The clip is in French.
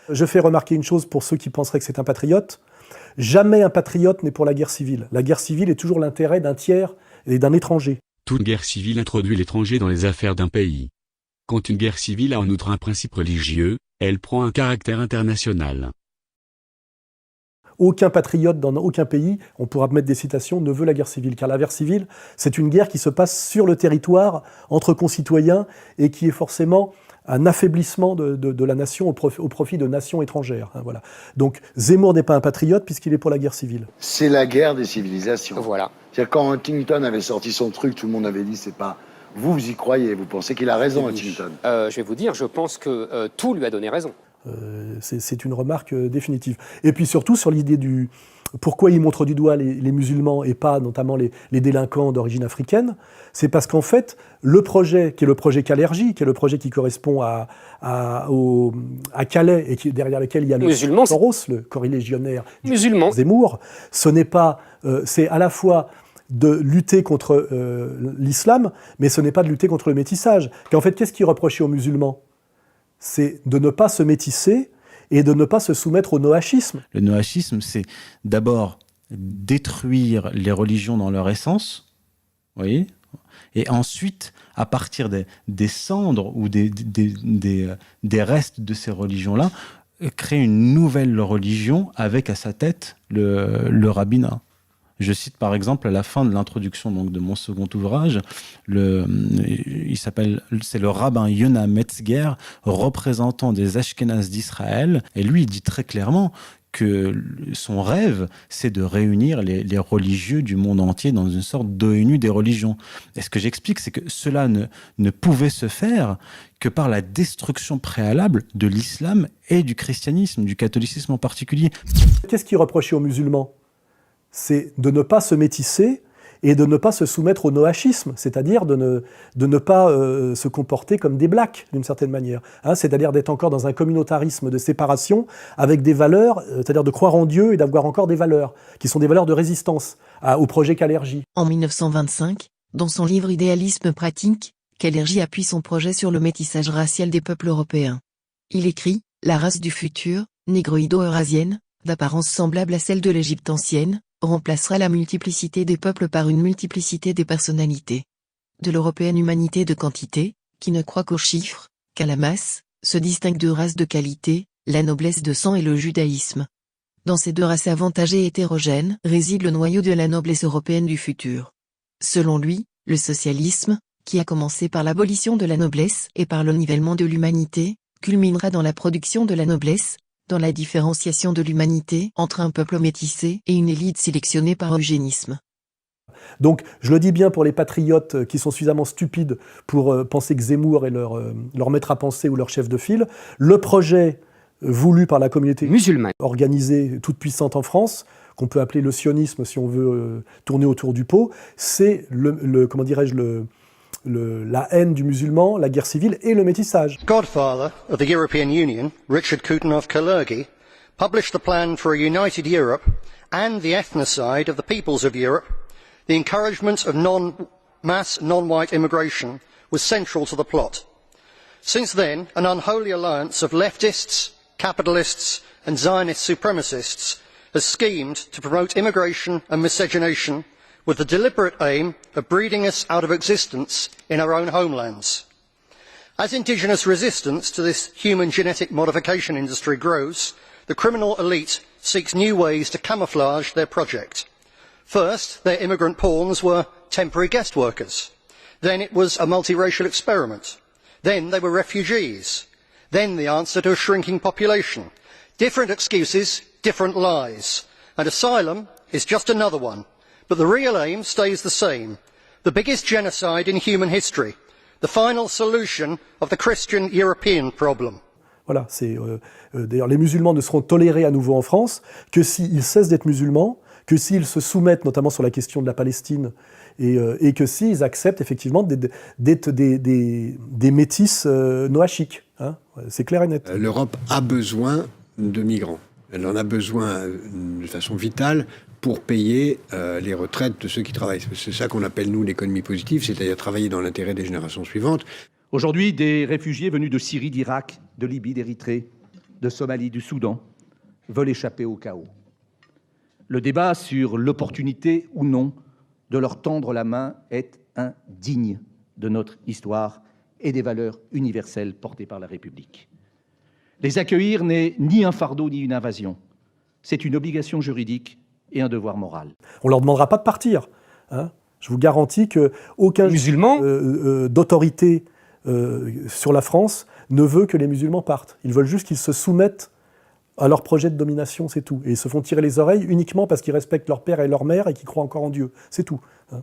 Je fais remarquer une chose pour ceux qui penseraient que c'est un patriote. Jamais un patriote n'est pour la guerre civile. La guerre civile est toujours l'intérêt d'un tiers et d'un étranger. Toute guerre civile introduit l'étranger dans les affaires d'un pays. Quand une guerre civile a en outre un principe religieux, elle prend un caractère international. Aucun patriote dans aucun pays, on pourra mettre des citations, ne veut la guerre civile. Car la guerre civile, c'est une guerre qui se passe sur le territoire, entre concitoyens, et qui est forcément un affaiblissement de la nation au profit de nations étrangères. Voilà. Donc Zemmour n'est pas un patriote puisqu'il est pour la guerre civile. C'est la guerre des civilisations. Voilà. C'est-à-dire quand Huntington avait sorti son truc, tout le monde avait dit c'est pas... Vous y croyez, vous pensez qu'il a raison, Huntington. Je vais vous dire, je pense que tout lui a donné raison. C'est une remarque définitive. Et puis surtout sur l'idée du... Pourquoi il montre du doigt les musulmans et pas notamment les délinquants d'origine africaine, c'est parce qu'en fait, le projet, qui est le projet Kalergi, qui est le projet qui correspond à Calais, et derrière lequel il y a le Soros, le corélégionnaire Zemmour, ce n'est pas... c'est à la fois de lutter contre l'islam, mais ce n'est pas de lutter contre le métissage. Qu'en fait, qu'est-ce qui est reproché aux musulmans ? C'est de ne pas se métisser et de ne pas se soumettre au noachisme. Le noachisme, c'est d'abord détruire les religions dans leur essence, vous voyez, et ensuite, à partir des cendres ou des restes de ces religions-là, créer une nouvelle religion avec à sa tête le rabbinat. Je cite par exemple à la fin de l'introduction donc, de mon second ouvrage, c'est le rabbin Yona Metzger, représentant des Ashkénazes d'Israël, et lui il dit très clairement que son rêve, c'est de réunir les religieux du monde entier dans une sorte d'ONU des religions. Et ce que j'explique, c'est que cela ne pouvait se faire que par la destruction préalable de l'islam et du christianisme, du catholicisme en particulier. Qu'est-ce qui est reproché aux musulmans ? C'est de ne pas se métisser et de ne pas se soumettre au noachisme, c'est-à-dire de ne pas se comporter comme des blacks, d'une certaine manière. C'est-à-dire d'être encore dans un communautarisme de séparation avec des valeurs, c'est-à-dire de croire en Dieu et d'avoir encore des valeurs, qui sont des valeurs de résistance au projet Kalergi. En 1925, dans son livre Idéalisme pratique, Kalergi appuie son projet sur le métissage racial des peuples européens. Il écrit « La race du futur, négroïdo-eurasienne, d'apparence semblable à celle de l'Égypte ancienne, remplacera la multiplicité des peuples par une multiplicité des personnalités. De l'européenne humanité de quantité, qui ne croit qu'aux chiffres, qu'à la masse, se distinguent deux races de qualité, la noblesse de sang et le judaïsme. Dans ces deux races avantagées et hétérogènes réside le noyau de la noblesse européenne du futur. Selon lui, le socialisme, qui a commencé par l'abolition de la noblesse et par le nivellement de l'humanité, culminera dans la production de la noblesse, dans la différenciation de l'humanité entre un peuple métissé et une élite sélectionnée par eugénisme. Donc, je le dis bien pour les patriotes qui sont suffisamment stupides pour penser que Zemmour est leur maître à penser ou leur chef de file, le projet voulu par la communauté musulmane, organisée, toute puissante en France, qu'on peut appeler le sionisme si on veut tourner autour du pot, c'est la haine du musulman, la guerre civile et le métissage. Godfather of the European Union, Richard Coudenhove-Kalergi, published the plan for a united Europe and the ethnocide of the peoples of Europe. The encouragement of mass non-white immigration was central to the plot. Since then, an unholy alliance of leftists, capitalists and Zionist supremacists has schemed to promote immigration and miscegenation with the deliberate aim of breeding us out of existence in our own homelands. As indigenous resistance to this human genetic modification industry grows, the criminal elite seeks new ways to camouflage their project. First, their immigrant pawns were temporary guest workers. Then it was a multiracial experiment. Then they were refugees. Then the answer to a shrinking population. Different excuses, different lies. And asylum is just another one. But the real aim stays the same. The biggest genocide in human history. The final solution of the Christian European problem. Voilà, d'ailleurs les musulmans ne seront tolérés à nouveau en France que s'ils cessent d'être musulmans, que s'ils se soumettent notamment sur la question de la Palestine et que s'ils acceptent effectivement d'être des métis noachiques. C'est clair et net. L'Europe a besoin de migrants. Elle en a besoin de façon vitale pour payer les retraites de ceux qui travaillent. C'est ça qu'on appelle, nous, l'économie positive, c'est-à-dire travailler dans l'intérêt des générations suivantes. Aujourd'hui, des réfugiés venus de Syrie, d'Irak, de Libye, d'Érythrée, de Somalie, du Soudan, veulent échapper au chaos. Le débat sur l'opportunité ou non de leur tendre la main est indigne de notre histoire et des valeurs universelles portées par la République. Les accueillir n'est ni un fardeau ni une invasion. C'est une obligation juridique et un devoir moral. On ne leur demandera pas de partir. Hein. Je vous garantis qu'aucun musulman d'autorité sur la France ne veut que les musulmans partent. Ils veulent juste qu'ils se soumettent à leur projet de domination, c'est tout. Et ils se font tirer les oreilles uniquement parce qu'ils respectent leur père et leur mère et qu'ils croient encore en Dieu. C'est tout. Hein.